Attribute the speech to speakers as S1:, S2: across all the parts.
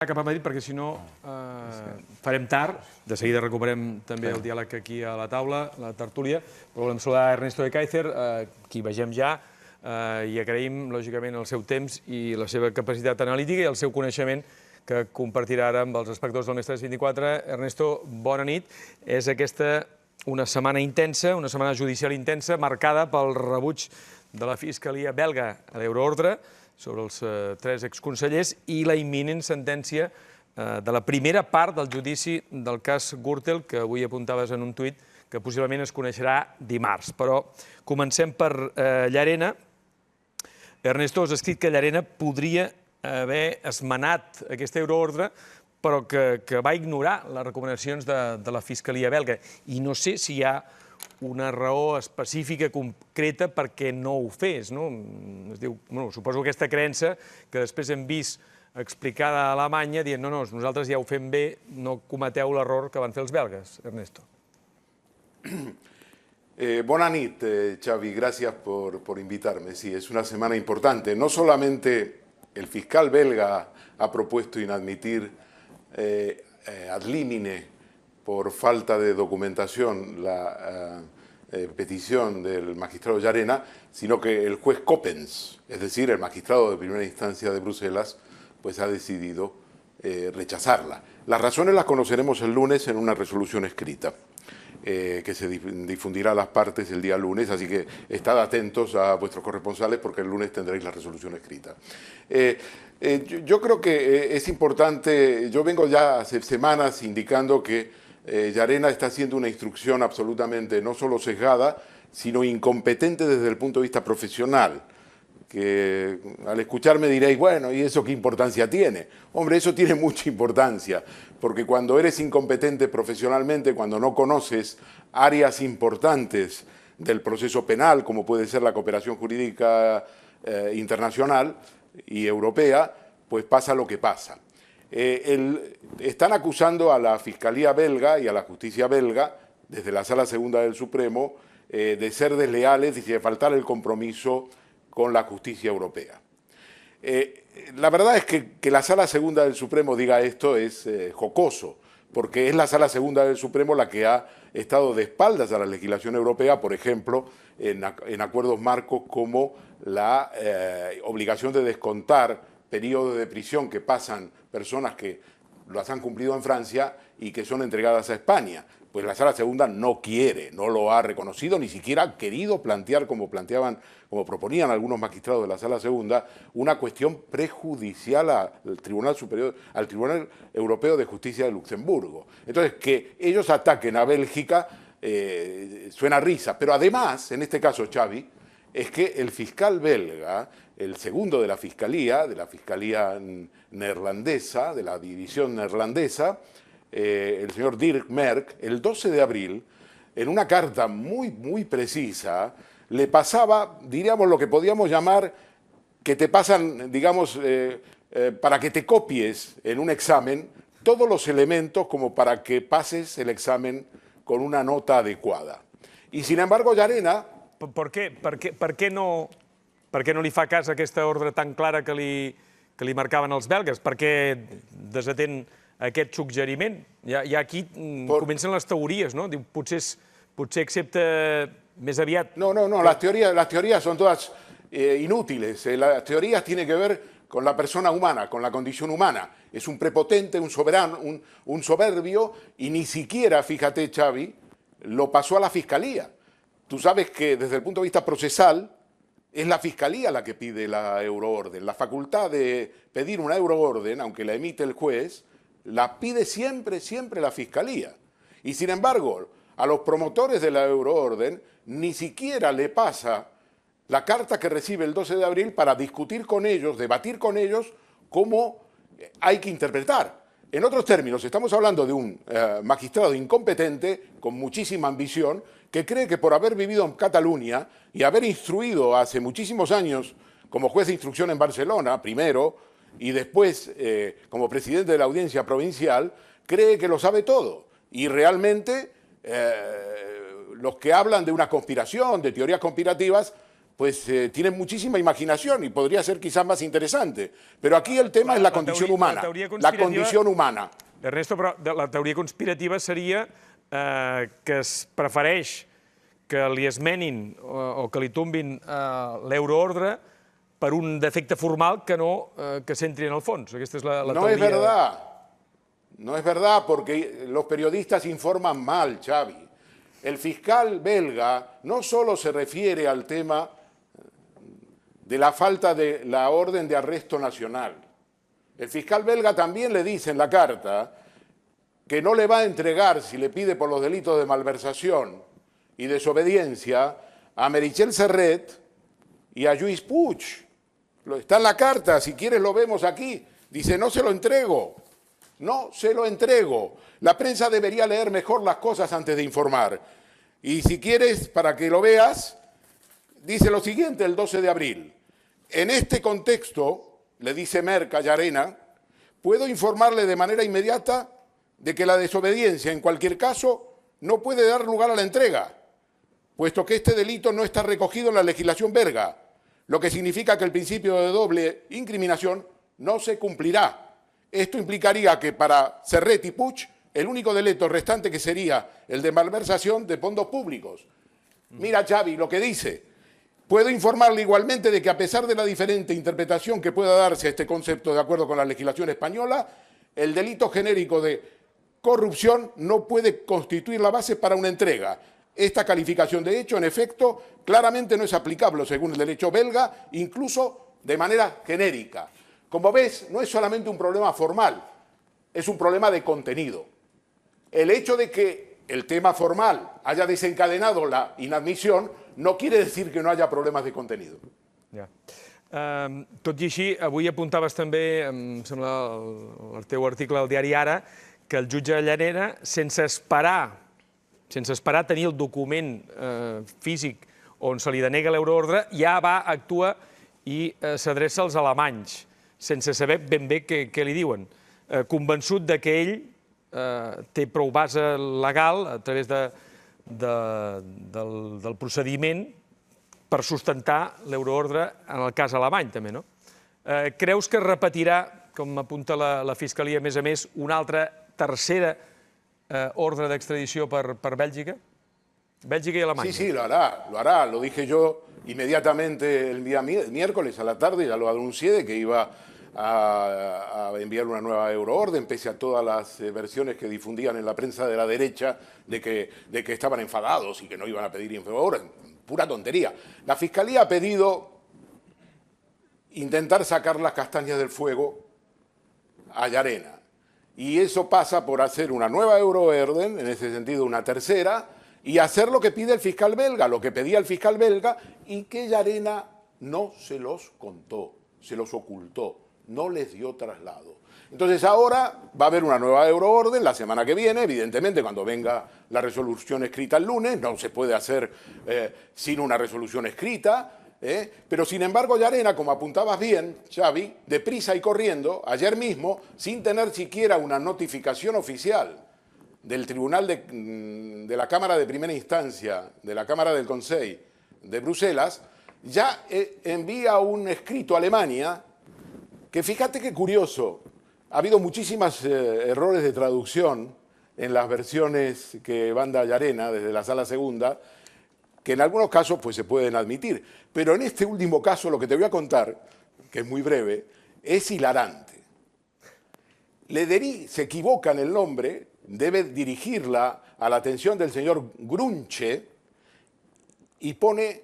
S1: cap a Madrid perquè si no farem tard. De seguida recuperem també el diàleg aquí a la taula, la tertúlia. Però volem saludar Ernesto de Kaiser, qui vegem ja, i agraïm, lògicament, el seu temps i la seva capacitat analítica i el seu coneixement que compartirà ara amb els espectadors del Més 324. Ernesto, bona nit. És aquesta una setmana intensa, una setmana judicial intensa, marcada pel rebuig de la Fiscalia belga a l'euroordre sobre els 3 exconsellers i la imminent sentència de la primera part del judici del cas Gürtel, que avui apuntaves en un tuit, que possiblement es coneixerà dimarts. Però comencem per Llarena. Ernesto, has escrit que Llarena podria haver esmenat aquesta euroordre, però que va ignorar les recomanacions de la Fiscalia belga. I no sé si hi ha una raó específica, concreta, perquè no ho fes. Es diu, suposo aquesta creença que després hem vist explicada a Alemanya dient no, nosaltres ja ho fem bé, no cometeu l'error que van fer els belgues. Ernesto.
S2: Buenas noches, Xavi, gracias por invitarme. Sí, es una semana importante. No solamente el fiscal belga ha propuesto inadmitir ad limine por falta de documentación la petición del magistrado Llarena, sino que el juez Coppens, es decir, el magistrado de primera instancia de Bruselas, pues ha decidido rechazarla. Las razones las conoceremos el lunes en una resolución escrita, que se difundirá a las partes el día lunes, así que estad atentos a vuestros corresponsales porque el lunes tendréis la resolución escrita. Yo creo que es importante, yo vengo ya hace semanas indicando que Llarena está haciendo una instrucción absolutamente no solo sesgada, sino incompetente desde el punto de vista profesional. Que al escucharme diréis, bueno, ¿y eso qué importancia tiene? Hombre, eso tiene mucha importancia, porque cuando eres incompetente profesionalmente, cuando no conoces áreas importantes del proceso penal, como puede ser la cooperación jurídica internacional y europea, pues pasa lo que pasa. Están acusando a la Fiscalía belga y a la justicia belga, desde la Sala Segunda del Supremo, de ser desleales y de faltar el compromiso con la justicia europea. La verdad es que la Sala Segunda del Supremo diga esto es jocoso, porque es la Sala Segunda del Supremo la que ha estado de espaldas a la legislación europea, por ejemplo, en acuerdos marcos como la obligación de descontar periodos de prisión que pasan personas que las han cumplido en Francia y que son entregadas a España. Pues la Sala Segunda no quiere, no lo ha reconocido, ni siquiera ha querido plantear, como proponían algunos magistrados de la Sala Segunda, una cuestión prejudicial al Tribunal Superior, al Tribunal Europeo de Justicia de Luxemburgo. Entonces, que ellos ataquen a Bélgica suena a risa, pero además, en este caso, Xavi, es que el fiscal belga, el segundo de la fiscalía neerlandesa, de la división neerlandesa, el señor Dirk Merck, el 12 de abril, en una carta muy precisa, le pasaba, diríamos, lo que podíamos llamar, que te pasan, digamos, para que te copies en un examen, todos los elementos como para que pases el examen con una nota adecuada. Y sin embargo, Llarena...
S1: Per què no li fa cas a aquesta ordre tan clara que li marcaven els belgues? Per què desatén aquest suggeriment? Ja aquí comencen les teories, no? Diu, potser accepta més aviat...
S2: No, las teorías son todas inútiles. Las teorías tienen que ver con la persona humana, con la condición humana. Es un prepotente, un soberano, un soberbio, y ni siquiera, fíjate, Xavi, lo pasó a la Fiscalía. Tú sabes que desde el punto de vista procesal es la Fiscalía la que pide la euroorden. La facultad de pedir una euroorden, aunque la emite el juez, la pide siempre la Fiscalía. Y sin embargo, a los promotores de la euroorden ni siquiera le pasa la carta que recibe el 12 de abril para discutir con ellos, debatir con ellos cómo hay que interpretar. En otros términos, estamos hablando de un magistrado incompetente, con muchísima ambición, que cree que por haber vivido en Cataluña y haber instruido hace muchísimos años como juez de instrucción en Barcelona, primero, y después como presidente de la audiencia provincial, cree que lo sabe todo. Y realmente los que hablan de una conspiración, de teorías conspirativas, pues tienen muchísima imaginación y podría ser quizás más interesante. Pero aquí el tema es la condición humana. La condición humana.
S1: Ernesto, però la teoria conspirativa seria que es prefereix que li esmenin o que li tombin l'euroordre per un defecte formal que no que s'entri en el fons. Aquesta és la teoria.
S2: No es verdad. No es verdad porque los periodistas informan mal, Xavi. El fiscal belga no solo se refiere al tema de la falta de la orden de arresto nacional. El fiscal belga también le dice en la carta que no le va a entregar, si le pide por los delitos de malversación y desobediencia, a Meritxell Serret y a Lluís Puig. Está en la carta, si quieres lo vemos aquí. Dice, no se lo entrego, no se lo entrego. La prensa debería leer mejor las cosas antes de informar. Y si quieres, para que lo veas, dice lo siguiente el 12 de abril. En este contexto, le dice Merck a Llarena, puedo informarle de manera inmediata de que la desobediencia, en cualquier caso, no puede dar lugar a la entrega, puesto que este delito no está recogido en la legislación belga, lo que significa que el principio de doble incriminación no se cumplirá. Esto implicaría que para Serret y Puig, el único delito restante que sería el de malversación de fondos públicos. Mira, Xavi, lo que dice. Puedo informarle igualmente de que a pesar de la diferente interpretación que pueda darse a este concepto de acuerdo con la legislación española, el delito genérico de corrupción no puede constituir la base para una entrega. Esta calificación de hecho, en efecto, claramente no es aplicable según el derecho belga, incluso de manera genérica. Como ves, no es solamente un problema formal, es un problema de contenido. El hecho de que el tema formal haya desencadenado la inadmisión no quiere decir que no haya problemes de contenido.
S1: Ja. Tot i així, avui apuntaves també, em sembla, el teu article al diari Ara, que el jutge Llarena, sense esperar tenir el document físic on se li denega l'euroordre, ja actua i s'adreça als alemanys, sense saber ben bé què li diuen, convençut que ell té prou base legal a través del procediment per sustentar l'euroordre en el cas alemany, també, no? Creus que es repetirà, com apunta la Fiscalia, a més, una altra tercera ordre d'extradició per Bèlgica? Bèlgica y Alemania.
S2: Sí, lo hará. Lo dije yo inmediatamente el día miércoles a la tarde, ya lo anuncié de que iba a enviar una nueva euroorden, pese a todas las versiones que difundían en la prensa de la derecha de que estaban enfadados y que no iban a pedir euroorden. Pura tontería. La Fiscalía ha pedido intentar sacar las castañas del fuego a Llarena. Y eso pasa por hacer una nueva euroorden, en ese sentido una tercera, y hacer lo que pide el fiscal belga, lo que pedía el fiscal belga, y que Llarena no se los contó, se los ocultó, no les dio traslado. Entonces ahora va a haber una nueva euroorden la semana que viene, evidentemente cuando venga la resolución escrita el lunes, no se puede hacer sin una resolución escrita, pero sin embargo Llarena, como apuntabas bien, Xavi, deprisa y corriendo, ayer mismo, sin tener siquiera una notificación oficial del Tribunal de la Cámara de Primera Instancia, de la Cámara del Consejo de Bruselas, ya envía un escrito a Alemania, que fíjate qué curioso, ha habido muchísimos errores de traducción en las versiones que manda Llarena desde la Sala Segunda, que en algunos casos pues, se pueden admitir. Pero en este último caso, lo que te voy a contar, que es muy breve, es hilarante. Ledery se equivoca en el nombre, debe dirigirla a la atención del señor Grunche y pone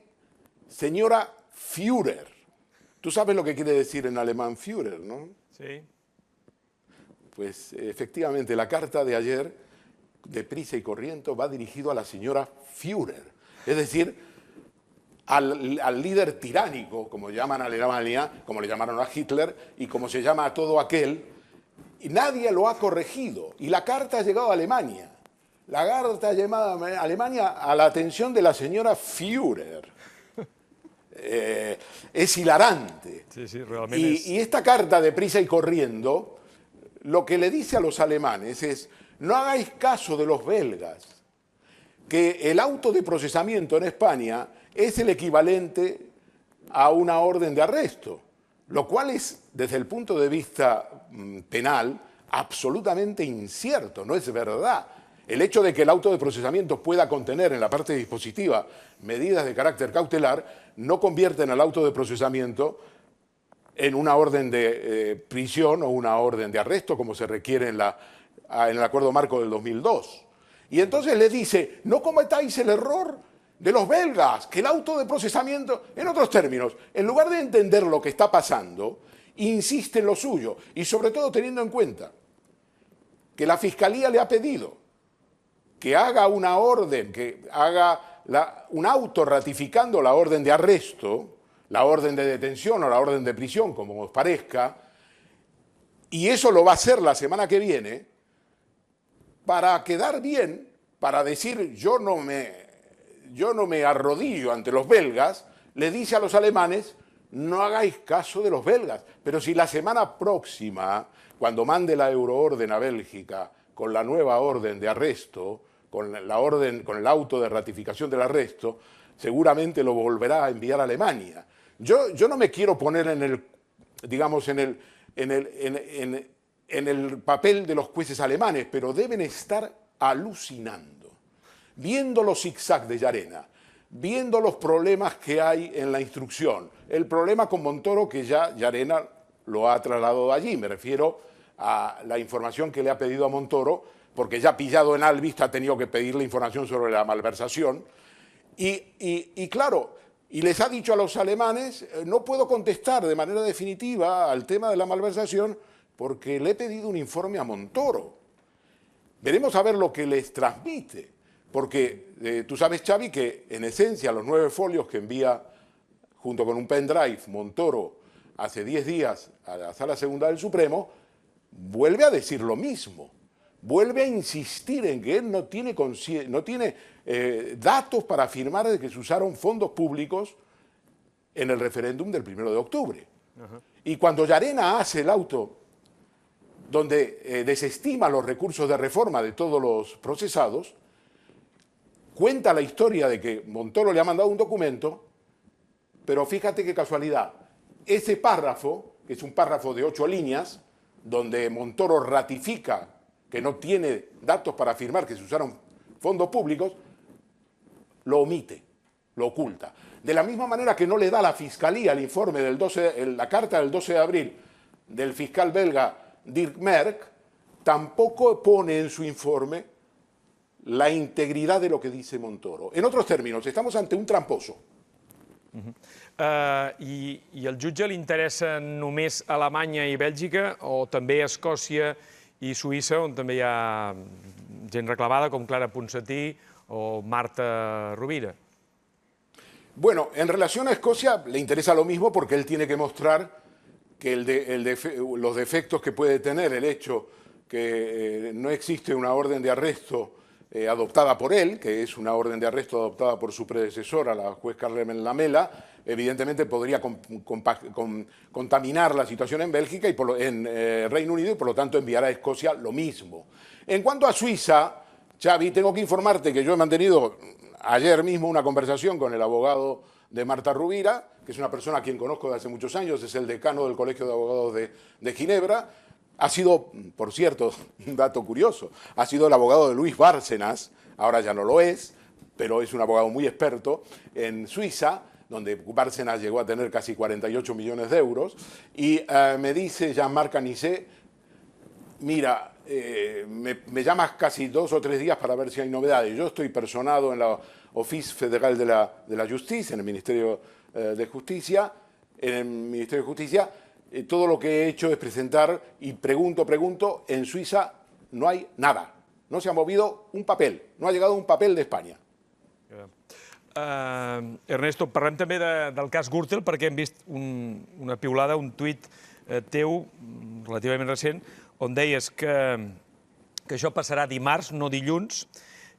S2: señora Führer. Tú sabes lo que quiere decir en alemán Führer, ¿no?
S1: Sí.
S2: Pues efectivamente la carta de ayer, deprisa y corriendo, va dirigido a la señora Führer. Es decir, al líder tiránico, como llaman a Alemania, como le llamaron a Hitler y como se llama a todo aquel, y nadie lo ha corregido. Y la carta ha llegado a Alemania. La carta ha llegado a Alemania a la atención de la señora Führer. Es hilarante.
S1: Sí, realmente
S2: y esta carta de prisa y corriendo, lo que le dice a los alemanes es, no hagáis caso de los belgas, que el auto de procesamiento en España es el equivalente a una orden de arresto, lo cual es, desde el punto de vista penal, absolutamente incierto, no es verdad. El hecho de que el auto de procesamiento pueda contener en la parte dispositiva medidas de carácter cautelar no convierten al auto de procesamiento en una orden de prisión o una orden de arresto, como se requiere en el acuerdo marco del 2002. Y entonces le dice, no cometáis el error de los belgas, que el auto de procesamiento, en otros términos, en lugar de entender lo que está pasando, insiste en lo suyo, y sobre todo teniendo en cuenta que la Fiscalía le ha pedido que haga una orden, que haga un auto ratificando la orden de arresto, la orden de detención o la orden de prisión, como os parezca, y eso lo va a hacer la semana que viene, para quedar bien, para decir yo no me arrodillo ante los belgas, le dice a los alemanes, no hagáis caso de los belgas. Pero si la semana próxima, cuando mande la euroorden a Bélgica, con la nueva orden de arresto, con el auto de ratificación del arresto, seguramente lo volverá a enviar a Alemania. Yo no me quiero poner en el papel de los jueces alemanes, pero deben estar alucinando, viendo los zigzags de Llarena, viendo los problemas que hay en la instrucción. El problema con Montoro, que ya Llarena lo ha trasladado allí, me refiero a la información que le ha pedido a Montoro, porque ya pillado en Albis ha tenido que pedirle información sobre la malversación. Y claro, y les ha dicho a los alemanes, no puedo contestar de manera definitiva al tema de la malversación porque le he pedido un informe a Montoro. Veremos a ver lo que les transmite, porque tú sabes, Xavi, que en esencia los 9 folios que envía junto con un pendrive Montoro hace 10 días a la Sala Segunda del Supremo, vuelve a decir lo mismo, vuelve a insistir en que él no tiene datos para afirmar de que se usaron fondos públicos en el referéndum del 1 de octubre. Y cuando Llarena hace el auto donde desestima los recursos de reforma de todos los procesados, cuenta la historia de que Montoro le ha mandado un documento, pero fíjate qué casualidad, ese párrafo, que es un párrafo de 8 líneas, donde Montoro ratifica que no tiene datos para afirmar que se usaron fondos públicos, lo omite, lo oculta. De la misma manera que no le da a la Fiscalía el informe la carta del 12 de abril del fiscal belga Dirk Merck, tampoco pone en su informe la integridad de lo que dice Montoro. En otros términos, estamos ante un tramposo.
S1: I al jutge li interessa només Alemanya i Bèlgica o també Escòcia i Suïssa, on també hi ha gent reclamada com Clara Ponsatí o Marta Rovira?
S2: Bueno, en relación a Escocia le interesa lo mismo porque él tiene que mostrar que los defectos que puede tener el hecho que no existe una orden de arresto adoptada por él, que es una orden de arresto adoptada por su predecesora, la juez Carmen Lamela, evidentemente podría contaminar la situación en Bélgica y en Reino Unido y por lo tanto enviar a Escocia lo mismo. En cuanto a Suiza, Xavi, tengo que informarte que yo he mantenido ayer mismo una conversación con el abogado de Marta Rovira, que es una persona a quien conozco de hace muchos años, es el decano del Colegio de Abogados de Ginebra. Ha sido, por cierto, un dato curioso, ha sido el abogado de Luis Bárcenas, ahora ya no lo es, pero es un abogado muy experto en Suiza, donde Bárcenas llegó a tener casi 48 millones de euros, y me dice Jean-Marc Anicet, mira, me llamas casi 2 o 3 días para ver si hay novedades. Yo estoy personado en la Office Federal de la Justicia, en el Ministerio de Justicia, todo lo que he hecho es presentar y pregunto, en Suiza no hay nada, no se ha movido un papel, no ha llegado un papel de España.
S1: Ernesto, parlem també del cas Gürtel perquè hem vist una piulada, un tuit teu relativament recent, on deies que això passarà dimarts, no dilluns,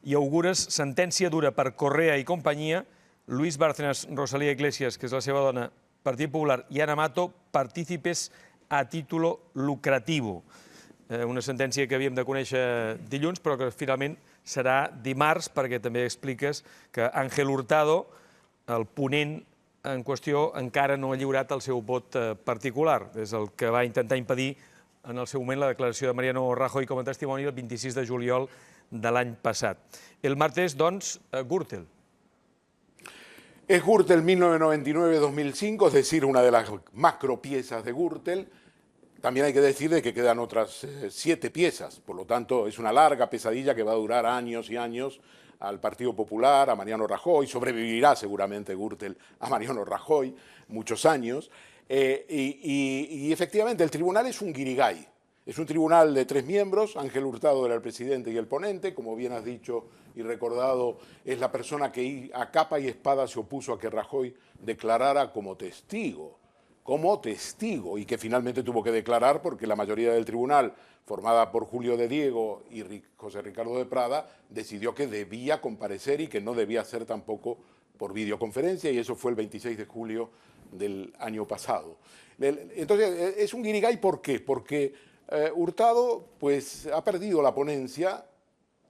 S1: i augures sentència dura per Correa i companyia, Luis Bárcenas, Rosalía Iglesias, que és la seva dona, Partit Popular, i Ana Mato, partícipes a título lucrativo. Una sentència que havíem de conèixer dilluns, però que finalment serà dimarts, perquè també expliques que Ángel Hurtado, el ponent en qüestió encara no ha lliurat el seu vot particular. És el que va intentar impedir en el seu moment la declaració de Mariano Rajoy com a testimoni el 26 de juliol de l'any passat. El martes, doncs, Gürtel.
S2: Es Gürtel 1999-2005, es decir, una de las macropiezas de Gürtel. También hay que decir de que quedan otras 7 piezas, por lo tanto es una larga pesadilla que va a durar años y años al Partido Popular, a Mariano Rajoy, sobrevivirá seguramente Gürtel a Mariano Rajoy muchos años, y efectivamente el tribunal es un guirigay, es un tribunal de 3 miembros, Ángel Hurtado era el presidente y el ponente, como bien has dicho y recordado, es la persona que a capa y espada se opuso a que Rajoy declarara como testigo, y que finalmente tuvo que declarar porque la mayoría del tribunal, formada por Julio de Diego y José Ricardo de Prada, decidió que debía comparecer y que no debía hacer tampoco por videoconferencia, y eso fue el 26 de julio del año pasado. Entonces, es un guirigay, ¿por qué? Porque Hurtado pues, ha perdido la ponencia.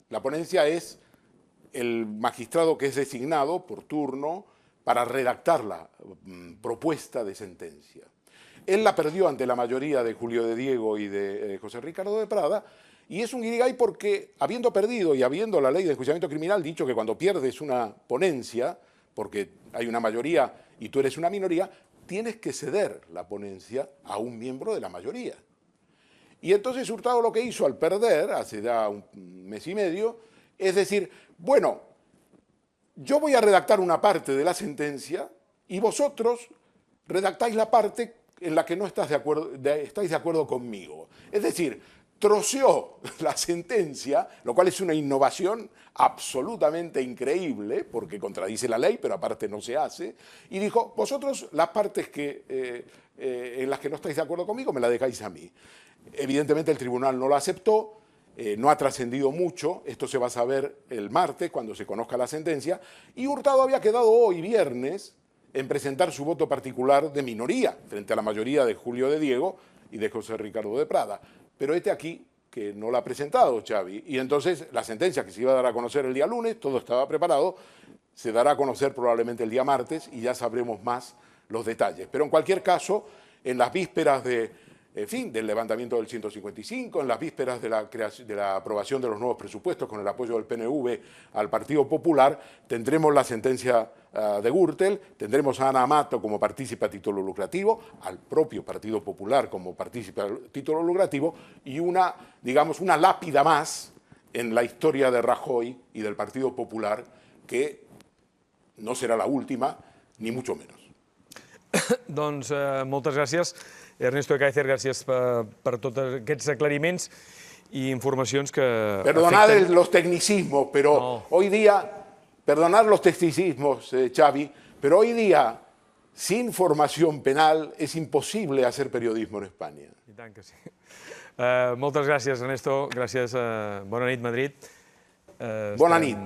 S2: La ponencia es el magistrado que es designado por turno para redactar la propuesta de sentencia. Él la perdió ante la mayoría de Julio de Diego y de José Ricardo de Prada, y es un guirigay porque, habiendo perdido y habiendo la ley de enjuiciamiento criminal dicho que cuando pierdes una ponencia, porque hay una mayoría y tú eres una minoría, tienes que ceder la ponencia a un miembro de la mayoría. Y entonces Hurtado lo que hizo al perder, hace ya un mes y medio, es decir, bueno, yo voy a redactar una parte de la sentencia y vosotros redactáis la parte en la que no estáis de acuerdo conmigo. Es decir, troceó la sentencia, lo cual es una innovación absolutamente increíble, porque contradice la ley, pero aparte no se hace, y dijo, vosotros las partes en las que no estáis de acuerdo conmigo me la dejáis a mí. Evidentemente el tribunal no lo aceptó, no ha trascendido mucho, esto se va a saber el martes cuando se conozca la sentencia, y Hurtado había quedado hoy viernes en presentar su voto particular de minoría frente a la mayoría de Julio de Diego y de José Ricardo de Prada. Pero aquí que no la ha presentado Xavi, y entonces la sentencia que se iba a dar a conocer el día lunes, todo estaba preparado, se dará a conocer probablemente el día martes y ya sabremos más los detalles. Pero en cualquier caso, en las vísperas del levantamiento del 155, en las vísperas de la aprobación de los nuevos presupuestos con el apoyo del PNV al Partido Popular, tendremos la sentencia de Gürtel, tendremos a Ana Amato como partícipe a título lucrativo, al propio Partido Popular como partícipe a título lucrativo, y una lápida más en la historia de Rajoy y del Partido Popular, que no serà l'última, ni mucho menos.
S1: Doncs moltes gràcies. Ernesto Ekaizer, gràcies per tots aquests aclariments i informacions que
S2: Perdonad
S1: afecten...
S2: los tecnicismos, pero
S1: No.
S2: hoy día, perdonad los tecnicismos, Xavi, pero hoy día, sin formación penal, es imposible hacer periodismo en España.
S1: I tant que sí. Moltes gràcies, Ernesto. Gràcies. Bona nit, Madrid.
S2: Bona nit.